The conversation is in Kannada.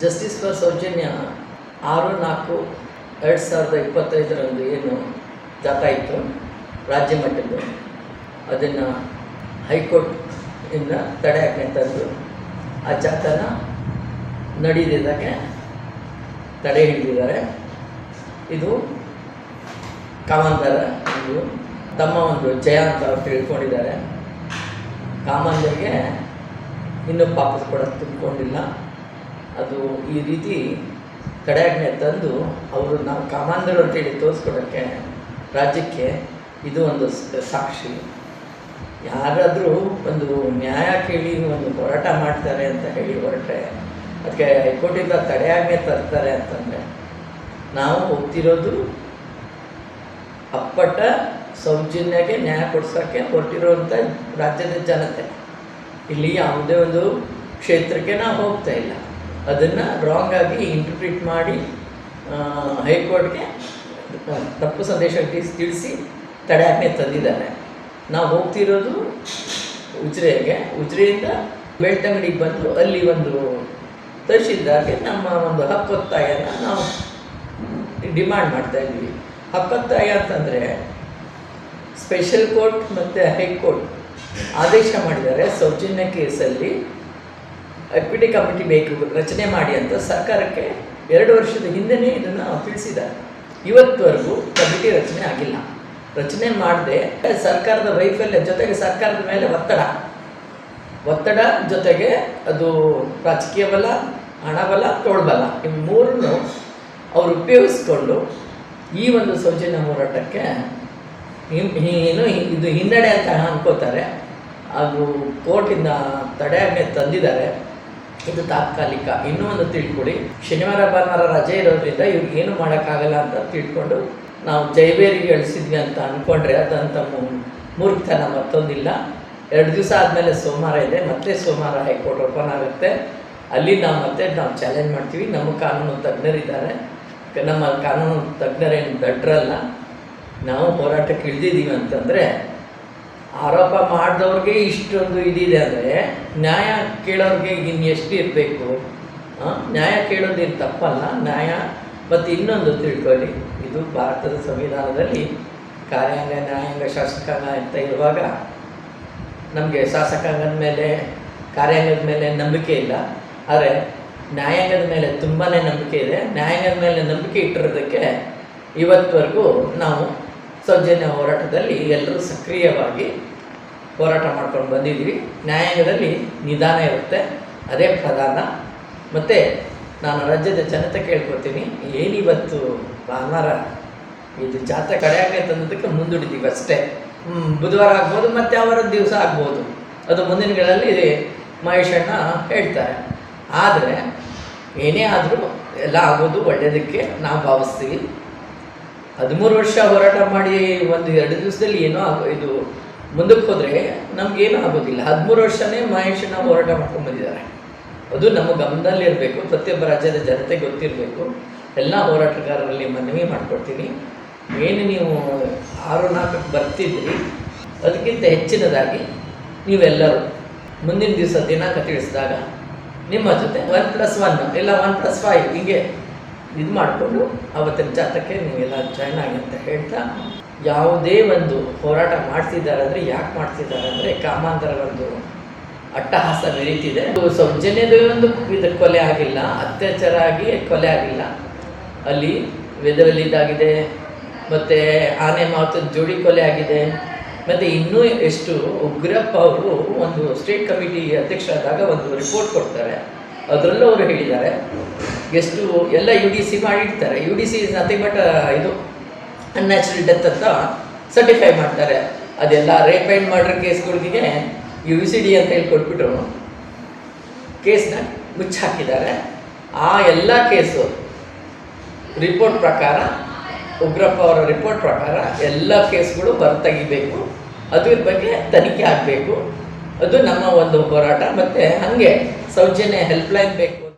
ಜಸ್ಟಿಸ್ ಫಾರ್ ಸೌಜನ್ಯ 6/4/2025 ಏನು ಜಾಥಾ ಇತ್ತು ರಾಜ್ಯ ಮಟ್ಟದ್ದು, ಅದನ್ನು ಹೈಕೋರ್ಟಿಂದ ತಡೆಯಾಜ್ಞೆ ತಂದು ಆ ಜಾಥಾನ ನಡೆಯದಿದ್ದಾಗೆ ತಡೆ ಹಿಡಿದಿದ್ದಾರೆ. ಇದು ಕಾಮಂದರ ತಮ್ಮ ಒಂದು ಜಯ ಅಂತ ಅವ್ರು ತಿಳ್ಕೊಂಡಿದ್ದಾರೆ. ಕಾಮಂದರಿಗೆ ಇನ್ನೂ ಪಾಪಸ್ ಕೂಡ ತುಂಬಿಕೊಂಡಿಲ್ಲ. ಅದು ಈ ರೀತಿ ತಡೆಯಾಜ್ಞೆ ತಂದು ಅವರು ನಾವು ಕಾಮಾಂಧರು ಅಂತೇಳಿ ತೋರಿಸ್ಕೊಡೋಕ್ಕೆ ರಾಜ್ಯಕ್ಕೆ ಇದು ಒಂದು ಸಾಕ್ಷಿ. ಯಾರಾದರೂ ಒಂದು ನ್ಯಾಯ ಕೇಳಿ ಒಂದು ಹೋರಾಟ ಮಾಡ್ತಾರೆ ಅಂತ ಹೇಳಿ ಹೊರಟ್ರೆ ಅದಕ್ಕೆ ಹೈಕೋರ್ಟಿಂದ ತಡೆಯಾಜ್ಞೆ ತರ್ತಾರೆ ಅಂತಂದರೆ ನಾವು ಹೋಗ್ತಿರೋದು ಅಪ್ಪಟ ಸೌಜನ್ಯಕ್ಕೆ ನ್ಯಾಯ ಕೊಡ್ಸೋಕ್ಕೆ ಹೊರಟಿರೋವಂಥ ರಾಜ್ಯದ ಜನತೆ. ಇಲ್ಲಿ ಯಾವುದೇ ಒಂದು ಕ್ಷೇತ್ರಕ್ಕೆ ನಾವು ಹೋಗ್ತಾ ಇಲ್ಲ. ಅದನ್ನು ರಾಂಗ್ ಆಗಿ ಇಂಟರ್ಪ್ರಿಟ್ ಮಾಡಿ ಹೈಕೋರ್ಟ್ಗೆ ತಪ್ಪು ಸಂದೇಶ ತಿಳಿಸಿ ತಡೆಯಾಜ್ಞೆ ತಂದಿದ್ದಾರೆ. ನಾವು ಹೋಗ್ತಿರೋದು ಉಜಿರೆಯಿಂದ ಬೆಳ್ತಂಗಡಿಗೆ ಬಂದು ಅಲ್ಲಿ ಒಂದು ತಹಶೀಲ್ದಾರ್ಗೆ ನಮ್ಮ ಒಂದು ಹಕ್ಕೊತ್ತಾಯನ ನಾವು ಡಿಮ್ಯಾಂಡ್ ಮಾಡ್ತಾಯಿದ್ವಿ. ಹಕ್ಕೊತ್ತಾಯ ಅಂತಂದರೆ ಸ್ಪೆಷಲ್ ಕೋರ್ಟ್ ಮತ್ತು ಹೈಕೋರ್ಟ್ ಆದೇಶ ಮಾಡಿದ್ದಾರೆ, ಸೌಜನ್ಯ ಕೇಸಲ್ಲಿ ಎಕ್ವಿಟಿ ಕಮಿಟಿ ಬೇಕು ರಚನೆ ಮಾಡಿ ಅಂತ ಸರ್ಕಾರಕ್ಕೆ 2 ವರ್ಷದ ಹಿಂದೆಯೇ ಇದನ್ನು ತಿಳಿಸಿದ್ದಾರೆ. ಇವತ್ತವರೆಗೂ ಕಮಿಟಿ ರಚನೆ ಆಗಿಲ್ಲ. ರಚನೆ ಮಾಡದೆ ಸರ್ಕಾರದ ವೈಫಲ್ಯ ಜೊತೆಗೆ ಸರ್ಕಾರದ ಮೇಲೆ ಒತ್ತಡ ಜೊತೆಗೆ ಅದು ರಾಜಕೀಯ ಬಲ, ಹಣಬಲ, ತೋಳ್ಬಲ ಈ ಮೂರನ್ನು ಅವರು ಉಪಯೋಗಿಸ್ಕೊಂಡು ಈ ಒಂದು ಸೌಜನ್ಯ ಹೋರಾಟಕ್ಕೆ ಏನು ಇದು ಹಿನ್ನಡೆ ಅಂತ ಅನ್ಕೋತಾರೆ. ಅದು ಕೋರ್ಟಿಂದ ತಡೆಯಾಜ್ಞೆ ತಂದಿದ್ದಾರೆ. ಇದು ತಾತ್ಕಾಲಿಕ. ಇನ್ನೂ ಒಂದು ತಿಳ್ಕೊಳ್ಳಿ, ಶನಿವಾರ ಭಾನುವಾರ ರಜೆ ಇರೋದ್ರಿಂದ ಇವ್ರಿಗೆ ಏನು ಮಾಡೋಕ್ಕಾಗಲ್ಲ ಅಂತ ತಿಳ್ಕೊಂಡು ನಾವು ಜೈಬೇರಿಗೆ ಇಳಿಸಿದ್ವಿ ಅಂತ ಅಂದ್ಕೊಂಡ್ರೆ ಅದಂಥ ಮೂರ್ಖತನ ಮತ್ತೊಂದಿಲ್ಲ. 2 ದಿವಸ ಆದಮೇಲೆ ಸೋಮವಾರ ಇದೆ, ಮತ್ತೆ ಸೋಮವಾರ ಹೈಕೋರ್ಟ್ ಓಪನ್ ಆಗುತ್ತೆ. ಅಲ್ಲಿ ನಾವು ಚಾಲೆಂಜ್ ಮಾಡ್ತೀವಿ. ನಮ್ಮ ಕಾನೂನು ತಜ್ಞರಿದ್ದಾರೆ. ನಮ್ಮ ಕಾನೂನು ತಜ್ಞರೇನು ದಡ್ರಲ್ಲ. ನಾವು ಹೋರಾಟಕ್ಕೆ ಇಳಿದಿದ್ದೀವಿ ಅಂತಂದರೆ ಆರೋಪ ಮಾಡಿದವ್ರಿಗೆ ಇಷ್ಟೊಂದು ಇದಿದೆ ಅಂದರೆ ನ್ಯಾಯ ಕೇಳೋರಿಗೆ ಇನ್ನೆಷ್ಟು ಇರಬೇಕು? ನ್ಯಾಯ ಕೇಳೋದೇನು ತಪ್ಪಲ್ಲ, ನ್ಯಾಯ. ಮತ್ತು ಇನ್ನೊಂದು ತಿಳ್ಕೊಳ್ಳಿ, ಇದು ಭಾರತದ ಸಂವಿಧಾನದಲ್ಲಿ ಕಾರ್ಯಾಂಗ, ನ್ಯಾಯಾಂಗ, ಶಾಸಕಾಂಗ ಅಂತ ಇರುವಾಗ ನಮಗೆ ಶಾಸಕಾಂಗದ ಮೇಲೆ, ಕಾರ್ಯಾಂಗದ ಮೇಲೆ ನಂಬಿಕೆ ಇಲ್ಲ. ಆದರೆ ನ್ಯಾಯಾಂಗದ ಮೇಲೆ ತುಂಬಾ ನಂಬಿಕೆ ಇದೆ. ನ್ಯಾಯಾಂಗದ ಮೇಲೆ ನಂಬಿಕೆ ಇಟ್ಟಿರೋದಕ್ಕೆ ಇವತ್ತವರೆಗೂ ನಾವು ಸೌಜನ್ಯ ಹೋರಾಟದಲ್ಲಿ ಎಲ್ಲರೂ ಸಕ್ರಿಯವಾಗಿ ಹೋರಾಟ ಮಾಡ್ಕೊಂಡು ಬಂದಿದ್ದೀವಿ. ನ್ಯಾಯಾಂಗದಲ್ಲಿ ನಿಧಾನ ಇರುತ್ತೆ, ಅದೇ ಪ್ರಧಾನ. ಮತ್ತು ನಾನು ರಾಜ್ಯದ ಜನತೆ ಕೇಳ್ಕೊತೀನಿ, ಏನಿವತ್ತು ಭಾನುವಾರ ಇದು ಜಾತ್ರೆ ಕಡೆಯಾಗೆ ತಂದದಕ್ಕೆ ಮುಂದೂಡಿದ್ದೀವಿ ಅಷ್ಟೇ. ಬುಧವಾರ ಆಗ್ಬೋದು, ಮತ್ತು ಅವರ ದಿವಸ ಆಗ್ಬೋದು, ಅದು ಮುಂದಿನಗಳಲ್ಲಿ ಮಹೇಶಣ್ಣ ಹೇಳ್ತಾರೆ. ಆದರೆ ಏನೇ ಆದರೂ ಎಲ್ಲ ಆಗೋದು ಒಳ್ಳೆಯದಕ್ಕೆ ನಾವು ಭಾವಿಸ್ತೀವಿ. 13 ವರ್ಷ ಹೋರಾಟ ಮಾಡಿ 1-2 ದಿವಸದಲ್ಲಿ ಏನೋ ಇದು ಮುಂದಕ್ಕೆ ಹೋದರೆ ನಮಗೇನೂ ಆಗೋದಿಲ್ಲ. 13 ವರ್ಷನೇ ಮಹೇಶಣ್ಣ ಹೋರಾಟ ಮಾಡ್ಕೊಂಡು ಬಂದಿದ್ದಾರೆ. ಅದು ನಮ್ಮ ಗಮನದಲ್ಲಿರಬೇಕು. ಪ್ರತಿಯೊಬ್ಬ ರಾಜ್ಯದ ಜನತೆ ಗೊತ್ತಿರಬೇಕು. ಎಲ್ಲ ಹೋರಾಟಗಾರರಲ್ಲಿ ಮನವಿ ಮಾಡ್ಕೊಡ್ತೀನಿ, ಏನು ನೀವು 6-4ಕ್ಕೆ ಬರ್ತಿದ್ರಿ, ಅದಕ್ಕಿಂತ ಹೆಚ್ಚಿನದಾಗಿ ನೀವೆಲ್ಲರೂ ಮುಂದಿನ ದಿವಸ ದಿನಾಂಕ ತಿಳಿಸಿದಾಗ ನಿಮ್ಮ ಜೊತೆ 1+1 ಇಲ್ಲ 1+5 ಹೀಗೆ ಇದು ಮಾಡಿಕೊಂಡು ಅವತ್ತಿನ ಜಾತಕ್ಕೆ ನೀವೆಲ್ಲ ಜಾಯ್ನ್ ಆಗಿ ಅಂತ ಹೇಳ್ತಾ, ಯಾವುದೇ ಒಂದು ಹೋರಾಟ ಮಾಡ್ತಿದ್ದಾರೆ ಅಂದರೆ ಯಾಕೆ ಮಾಡ್ತಿದ್ದಾರೆ ಅಂದರೆ ಕಾಮಾಂಧರ ಒಂದು ಅಟ್ಟಹಾಸ ಮೆರೀತಿದೆ. ಸೌಜನ್ಯದ ಒಂದು ಇದು ಕೊಲೆ ಆಗಿಲ್ಲ, ಅತ್ಯಾಚಾರ ಆಗಿ ಕೊಲೆ ಆಗಿಲ್ಲ. ಅಲ್ಲಿ ವೆದರಲ್ಲಿದ್ದಾಗಿದೆ, ಮತ್ತು ಆನೆ ಮಾತದ ಜೋಡಿ ಕೊಲೆ ಆಗಿದೆ. ಮತ್ತು ಇನ್ನೂ ಎಷ್ಟು ಉಗ್ರಪ್ಪ ಅವರು ಒಂದು ಸ್ಟೇಟ್ ಕಮಿಟಿ ಅಧ್ಯಕ್ಷರಾದಾಗ ಒಂದು ರಿಪೋರ್ಟ್ ಕೊಡ್ತಾರೆ. ಅದರಲ್ಲೂ ಅವರು ಹೇಳಿದ್ದಾರೆ ಎಷ್ಟು ಎಲ್ಲ UDC ಮಾಡಿರ್ತಾರೆ. UDC ಇಸ್ ನಥಿಂಗ್ ಬಟ್ ಇದು ಅನ್ಯಾಚುರಲ್ ಡೆತ್ ಅಂತ ಸರ್ಟಿಫೈ ಮಾಡ್ತಾರೆ. ಅದೆಲ್ಲ ರೇಪ್ ಆ್ಯಂಡ್ ಮರ್ಡರ್ ಕೇಸ್ಗಳಿಗೆ UCD ಅಂತ ಹೇಳಿ ಕೊಟ್ಬಿಟ್ಟು ಕೇಸ್ನ ಮುಚ್ಚಾಕಿದ್ದಾರೆ. ಆ ಎಲ್ಲ ಕೇಸು ರಿಪೋರ್ಟ್ ಪ್ರಕಾರ, ಉಗ್ರಪ್ಪ ಅವರ ರಿಪೋರ್ಟ್ ಪ್ರಕಾರ ಎಲ್ಲ ಕೇಸ್ಗಳು ಹೊರತೆಗಿಬೇಕು. ಅದ್ರ ಬಗ್ಗೆ ತನಿಖೆ ಆಗಬೇಕು. ಅದು ನಮ್ಮ ಒಂದು ಹೋರಾಟ. ಮತ್ತು ಹಾಗೆ ಸೌಜನ್ಯ ಹೆಲ್ಪ್ಲೈನ್ ಬೇಕು.